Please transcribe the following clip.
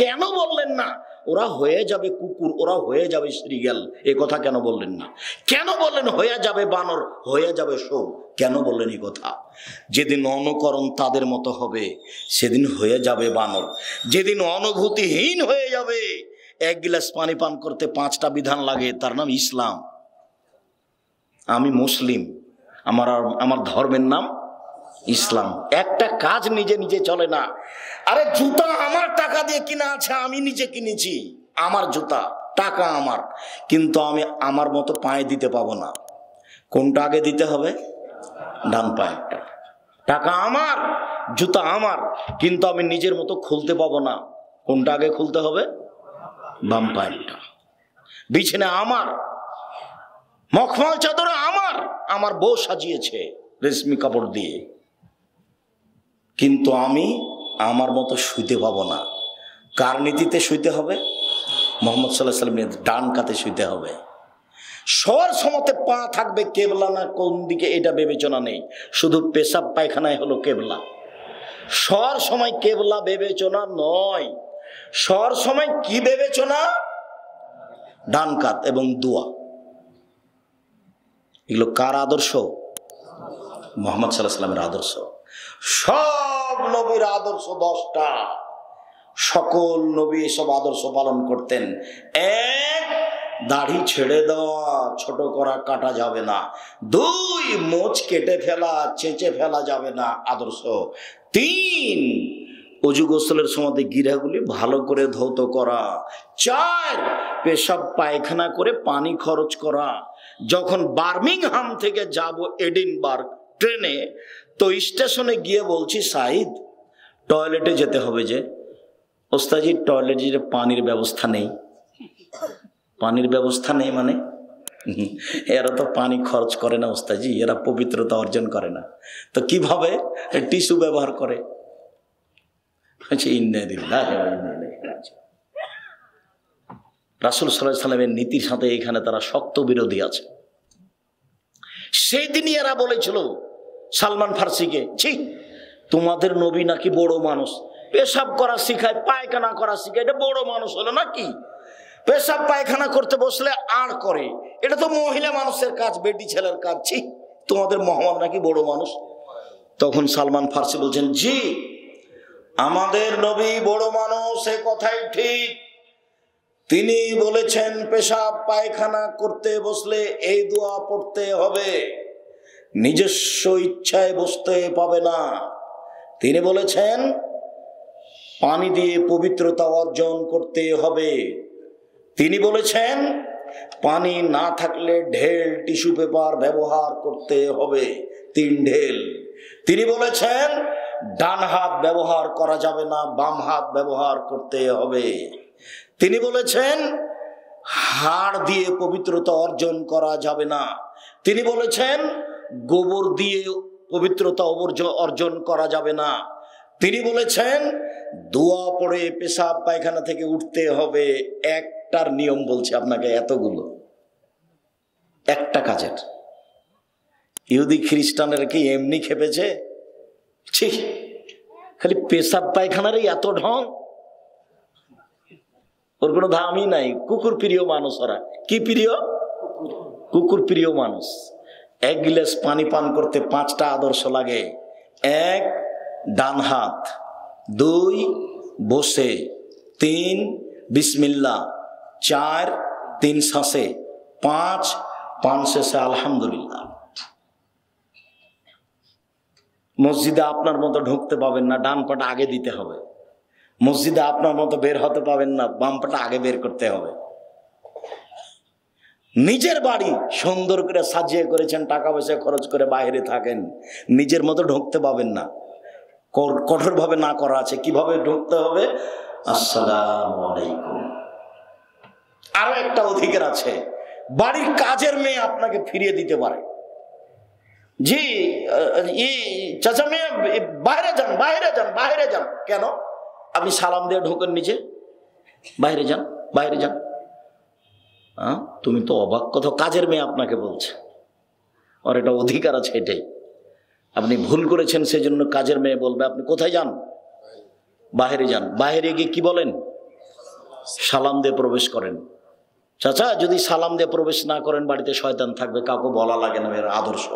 কেন বললেন না ওরা হয়ে যাবে কুকুর, ওরা হয়ে যাবে শ্রীগাল? এ কথা কেন বললেন না? কেন বললেন হয়ে যাবে বানর, হয়ে যাবে শোক? কেন বললেন এই কথা? যেদিন অনুকরণ তাদের মতো হবে সেদিন হয়ে যাবে বানর। যেদিন অনুভূতিহীন হয়ে যাবে, এক গিলাস পানি পান করতে 5টা বিধান লাগে, তার নাম ইসলাম। আমি মুসলিম, আমার ধর্মের নাম ইসলাম। একটা কাজ নিজে নিজে চলে না। আরে জুতা আমার টাকা দিয়ে কিনা আছে, আমি নিজে কিনেছি, আমার জুতা, টাকা আমার, কিন্তু আমি আমার মতো পায়ে দিতে পাবো না। কোনটা আগে দিতে হবে? ডান পায়েরটা। টাকা আমার, জুতা আমার, কিন্তু আমি নিজের মতো খুলতে পাবো না। কোনটা আগে খুলতে হবে? বাম পায়েরটা। বিছানা আমার, মখমল চাদর আমার বউ সাজিয়েছে রেশমি কাপড় দিয়ে, কিন্তু আমি আমার মতো শুইতে পাবো না। কার নীতিতে শুইতে হবে? মুহাম্মদ সাল্লাল্লাহু আলাইহি ওয়াসাল্লামের ডান কাতে শুইতে হবে। শোয়ার সময়তে পা থাকবে কেবলা না কোন দিকে এটা বিবেচনা নেই, শুধু পেশাব পায়খানায় হলো কেবলা। শোয়ার সময় কেবলা বিবেচনা নয়, শোয়ার সময় কি বিবেচনা? ডান কাত এবং দোয়া। এগুলো কার আদর্শ? মুহাম্মদ সাল্লাল্লাহু আলাইহি ওয়াসাল্লামের আদর্শ। সব নবীর আদর্শ 10টা, সকল নবী এসব আদর্শ পালন করতেন। এক, দাড়ি ছেড়ে দেওয়া, ছোট করা, কাটা যাবে না। 2, মোচ কেটে ফেলা, চেঁচে ফেলা যাবে না, আদর্শ। 3, অজু গোসলের সময় গিরাগুলি ভালো করে ধৌত করা। 4, পেশাব পায়খানা করে পানি খরচ করা। যখন বার্মিংহাম থেকে যাব এডিনবার্গ ট্রেনে, তো স্টেশনে গিয়ে বলছি সাইদ টয়লেটে যেতে হবে, যে ওস্তাজি টয়লেটে পানির ব্যবস্থা নেই। পানির ব্যবস্থা নেই মানে? এরা তো পানি খরচ করে না ওস্তাজি, এরা পবিত্রতা অর্জন করে না, তো কিভাবে? টিস্যু ব্যবহার করে। রাসূল সাল্লাল্লাহু আলাইহি ওয়াসাল্লামের নীতির সাথে এখানে তারা শক্ত বিরোধী আছে। সেই দিনই এরা বলেছিল সালমান ফার্সিকে, ছি তোমাদের নবী নাকি বড় মানুষ, পেশাব করা শিখায়, পায়খানা করা শিখায়, এটা বড় মানুষ হলো নাকি? পেশাব পায়খানা করতে বসলে আর করে, এটা তো মহিলা মানুষের কাজ, বেটি ছেলের কাজ, ছি তোমাদের মোহাম্মদ নাকি বড় মানুষ। তখন সালমান ফার্সি বলছেন, জি আমাদের নবী বড় মানুষ, এ কথাই ঠিক। তিনি বলেছেন পেশাব পায়খানা করতে বসলে এই দোয়া পড়তে হবে, নিজস্ব ইচ্ছায় বসতে পাবে না। তিনি বলেছেন পানি দিয়ে পবিত্রতা অর্জন করতে হবে। তিনি বলেছেন পানি না থাকলে ঢেল টিস্যু পেপার ব্যবহার করতে হবে, 3 ঢেল। তিনি বলেছেন ডান হাত ব্যবহার করা যাবে না, বাম হাত ব্যবহার করতে হবে। তিনি বলেছেন হাড় দিয়ে পবিত্রতা অর্জন করা যাবে না। তিনি বলেছেন গোবর দিয়ে পবিত্রতা অর্জন করা যাবে না। তিনি বলেছেন দোয়া পড়ে পেশাব পায়খানা থেকে উঠতে হবে। একটার নিয়ম বলছি আপনাকে, এতগুলো একটা কাজের। ইহুদি খ্রিস্টানের কি এমনি খেপেছে? ছি, খালি পেশাব পায়খানারই এত ঢং, ওর কোনো দামই নাই। কুকুর প্রিয় মানুষ ওরা। কি প্রিয়? কুকুর প্রিয় মানুষ। 1 গিলাস পানি পান করতে 5টা আদর্শ লাগে। 1, ডান হাত। 2, বসে। 3, বিসমিল্লাহ। 4, 3 শ্বাসে। 5, পান শেষে আলহামদুলিল্লাহ। মসজিদে আপনার মতো ঢুকতে পাবেন না, ডান পাটা আগে দিতে হবে। মসজিদে আপনার মতো বের হতে পাবেন না, বাম পাটা আগে বের করতে হবে। নিজের বাড়ি সুন্দর করে সাজিয়ে করেছেন, টাকা পয়সা খরচ করে বাইরে থাকেন, নিজের মতো ঢুকতে পাবেন না, কঠোরভাবে না করা আছে। কিভাবে ঢুকতে হবে? আসসালামু আলাইকুম। আরো একটা অধিকার আছে, বাড়ির কাজের মেয়ে আপনাকে ফিরিয়ে দিতে পারে। জি চাচা মেয়ে বাইরে যান, বাইরে যান, বাইরে যান। কেন? আপনি সালাম দিয়ে ঢোকেন নিচে, বাইরে যান, বাইরে যান। তুমি তো অবাক কথা, কাজের মেয়ে আপনাকে বলছে, আর এটা অধিকার আছে। এটাই আপনি ভুল করেছেন, সেজন্য কাজের মেয়ে বলবে আপনি কোথায় যান? বাইরে যান। বাইরে গিয়ে কি বলেন? সালাম দিয়ে প্রবেশ করেন। চাচা যদি সালাম দিয়ে প্রবেশ না করেন বাড়িতে শয়তান থাকবে, কাউকে বলা লাগে না, এর আদর্শ।